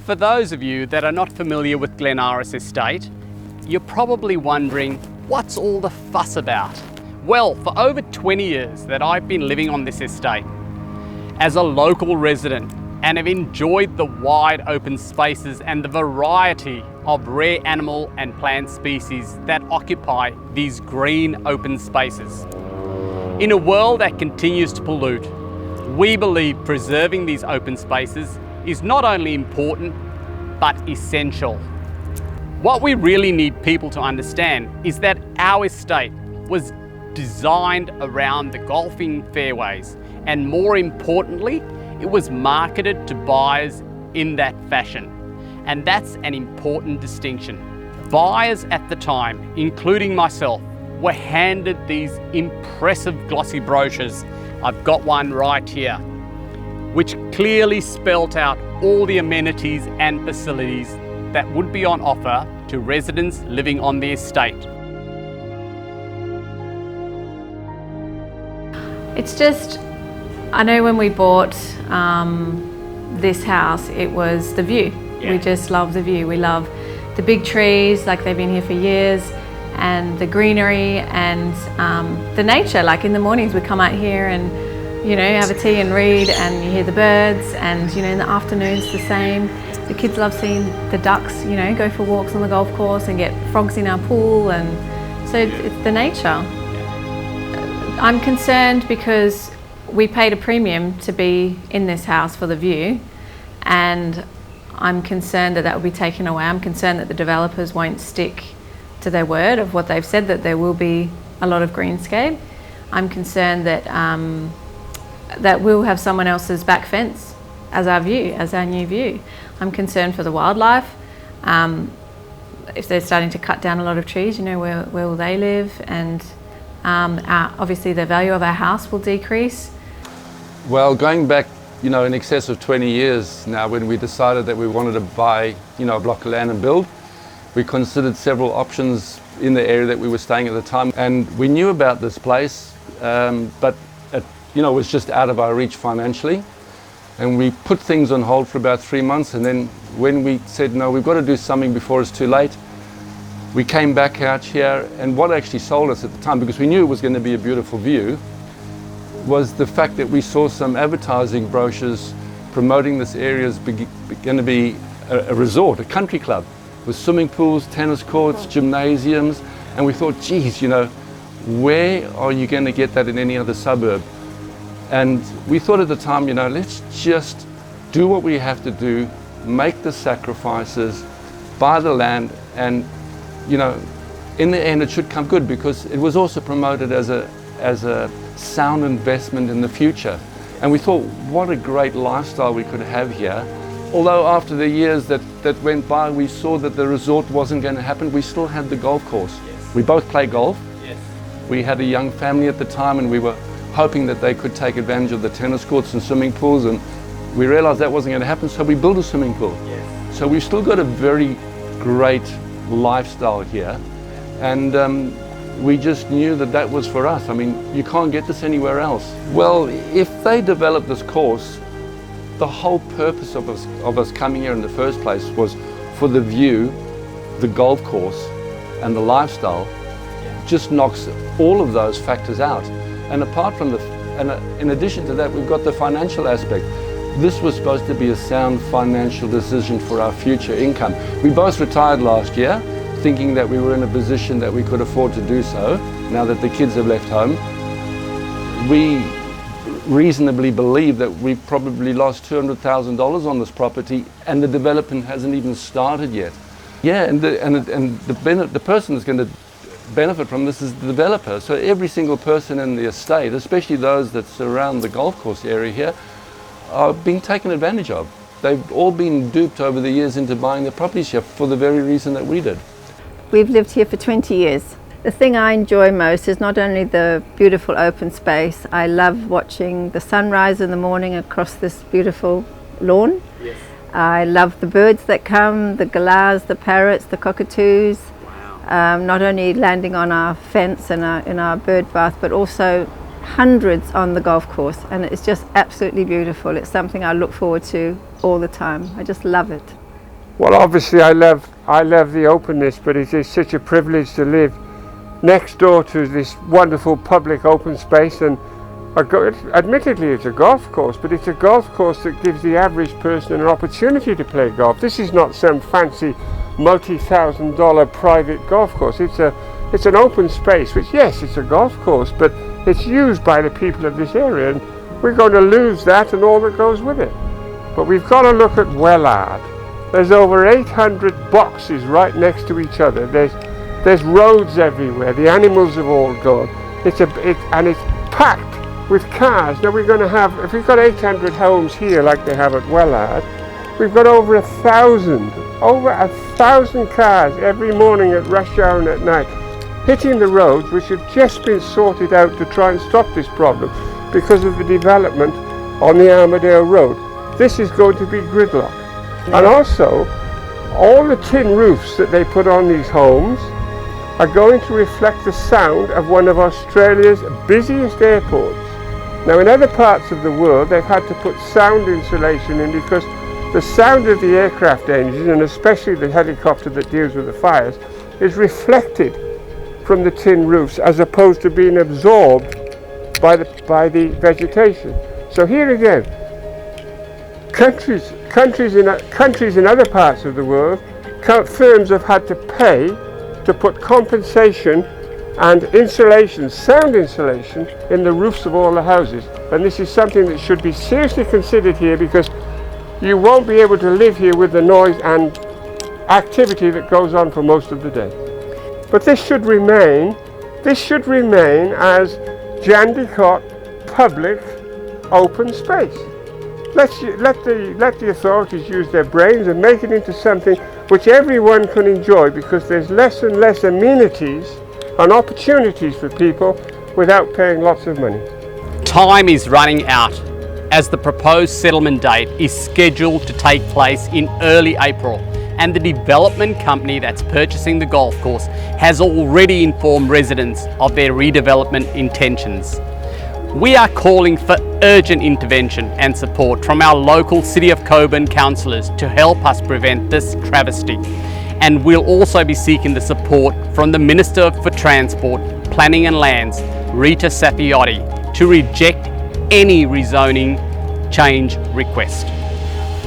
For those of you that are not familiar with Glen Estate, you're probably wondering, what's all the fuss about? Well, for over 20 years that I've been living on this estate, as a local resident, and have enjoyed the wide open spaces and the variety of rare animal and plant species that occupy these green open spaces. In a world that continues to pollute, we believe preserving these open spaces is not only important, but essential. What we really need people to understand is that our estate was designed around the golfing fairways, and more importantly, it was marketed to buyers in that fashion. And that's an important distinction. Buyers at the time, including myself, were handed these impressive glossy brochures. I've got one right here, which clearly spelt out all the amenities and facilities that would be on offer to residents living on the estate. It's just, I know when we bought this house, it was the view. Yeah. We just love the view. We love the big trees, like they've been here for years, and the greenery and the nature. Like in the mornings we come out here and, you know, have a tea and read, and you hear the birds, and, you know, in the afternoons the same. The kids love seeing the ducks, you know, go for walks on the golf course and get frogs in our pool, and so it's the nature. I'm concerned because we paid a premium to be in this house for the view, and I'm concerned that that will be taken away. I'm concerned that the developers won't stick to their word of what they've said, that there will be a lot of greenscape. I'm concerned that that we'll have someone else's back fence as our view, as our new view. I'm concerned for the wildlife. If they're starting to cut down a lot of trees, you know, where will they live? And obviously the value of our house will decrease. Well, going back, you know, in excess of 20 years now, when we decided that we wanted to buy, you know, a block of land and build, we considered several options in the area that we were staying at the time, and we knew about this place, but it, you know, was just out of our reach financially, and we put things on hold for about 3 months. And then when we said, no, we've got to do something before it's too late, we came back out here, and what actually sold us at the time, because we knew it was going to be a beautiful view, was the fact that we saw some advertising brochures promoting this area as going to be a resort, a country club, with swimming pools, tennis courts, gymnasiums, and we thought, geez, you know, where are you going to get that in any other suburb? And we thought at the time, you know, let's just do what we have to do, make the sacrifices, buy the land, and, you know, in the end it should come good, because it was also promoted as a sound investment in the future. And we thought, what a great lifestyle we could have here. Although after the years that went by, we saw that the resort wasn't going to happen, we still had the golf course. Yes. We both play golf. Yes. We had a young family at the time, and we were hoping that they could take advantage of the tennis courts and swimming pools, and we realized that wasn't going to happen, so we built a swimming pool. Yes. So we've still got a very great lifestyle here, and we just knew that that was for us. I mean, you can't get this anywhere else. Well, if they develop this course, the whole purpose of us coming here in the first place was for the view, the golf course, and the lifestyle. Just knocks all of those factors out. And apart from in addition to that, we've got the financial aspect. This was supposed to be a sound financial decision for our future income. We both retired last year, thinking that we were in a position that we could afford to do so, now that the kids have left home. We reasonably believe that we've probably lost $200,000 on this property, and the development hasn't even started yet. Yeah, and the person that's going to benefit from this is the developer. So every single person in the estate, especially those that surround the golf course area here, are being taken advantage of. They've all been duped over the years into buying the properties here for the very reason that we did. We've lived here for 20 years. The thing I enjoy most is not only the beautiful open space. I love watching the sunrise in the morning across this beautiful lawn. Yes. I love the birds that come, the galahs, the parrots, the cockatoos. Wow. Not only landing on our fence and in our bird bath, but also hundreds on the golf course, and it's just absolutely beautiful. It's something I look forward to all the time. I just love it. Well, obviously I love the openness, but it is such a privilege to live next door to this wonderful public open space. And admittedly it's a golf course, but it's a golf course that gives the average person an opportunity to play golf. This is not some fancy multi-$1,000 private golf course. It's an open space, which, yes, it's a golf course, but it's used by the people of this area, and we're going to lose that and all that goes with it. But we've got to look at Wellard. There's over 800 boxes right next to each other. There's roads everywhere. The animals have all gone. And it's packed with cars. Now we're going to have, if we've got 800 homes here like they have at Wellard, we've got over 1,000 cars every morning at rush hour and at night, hitting the roads, which have just been sorted out to try and stop this problem because of the development on the Armadale Road. This is going to be gridlock. And also, all the tin roofs that they put on these homes are going to reflect the sound of one of Australia's busiest airports. Now, in other parts of the world, they've had to put sound insulation in because the sound of the aircraft engine, and especially the helicopter that deals with the fires, is reflected from the tin roofs as opposed to being absorbed by the vegetation. So here again, countries in other parts of the world, firms have had to pay to put compensation and insulation, sound insulation, in the roofs of all the houses. And this is something that should be seriously considered here, because you won't be able to live here with the noise and activity that goes on for most of the day. But this should remain as Jandakot public open space. Let the authorities use their brains and make it into something which everyone can enjoy, because there's less and less amenities and opportunities for people without paying lots of money. Time is running out, as the proposed settlement date is scheduled to take place in early April, and the development company that's purchasing the golf course has already informed residents of their redevelopment intentions. We are calling for urgent intervention and support from our local City of Cockburn councillors to help us prevent this travesty. And we'll also be seeking the support from the Minister for Transport, Planning and Lands, Rita Safiotti, to reject any rezoning change request.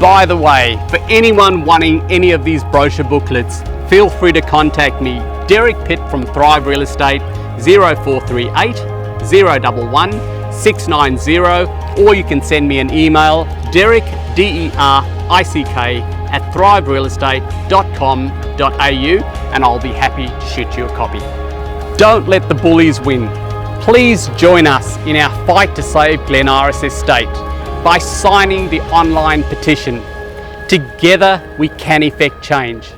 By the way, for anyone wanting any of these brochure booklets, feel free to contact me, Derek Pitt from Thrive Real Estate, 0438 011 690, or you can send me an email, Derek, DERICK, at thriverealestate.com.au, and I'll be happy to shoot you a copy. Don't let the bullies win. Please join us in our fight to save Glen Estate by signing the online petition. Together we can effect change.